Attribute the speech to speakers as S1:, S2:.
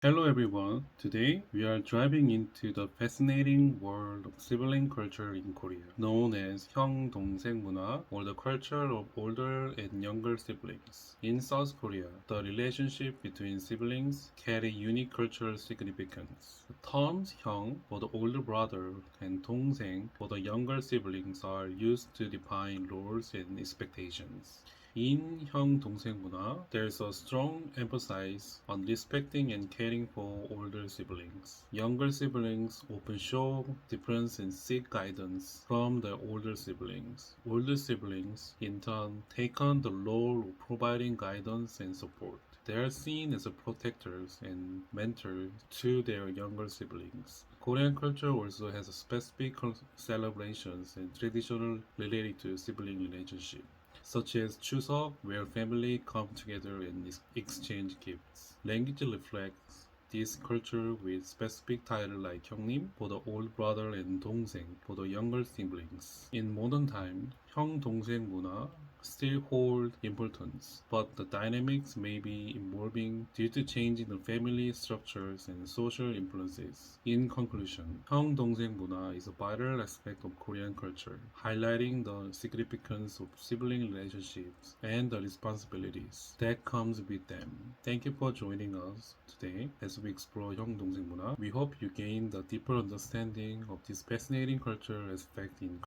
S1: Hello everyone. Today we are diving into the fascinating world of sibling culture in Korea, known as Hyeong 동생 문화 or the culture of older and younger siblings. In South Korea, the relationship between siblings carry unique cultural significance. The terms Hyeong for the older brother and 동생 for the younger siblings are used to define roles and expectations. In 형 동생 문화, there's a strong emphasis on respecting and caring for older siblings. Younger siblings often show difference and seek guidance from their older siblings. Older siblings, in turn, take on the role of providing guidance and support. They are seen as protectors and mentors to their younger siblings. Korean culture also has specific celebrations and traditional related to sibling relationship such as Chuseok, where family come together and exchange gifts. Language reflects this culture with specific title like 형님 for the old brother and 동생 for the younger siblings. In modern time, 형 동생 문화 still hold importance, but the dynamics may be evolving due to change in the family structures and social influences. In conclusion, 형 동생 문화 is a vital aspect of Korean culture, highlighting the significance of sibling relationships and the responsibilities that comes with them. Thank you for joining us today as we explore 형 동생 문화. We hope you gained a deeper understanding of this fascinating cultural aspect in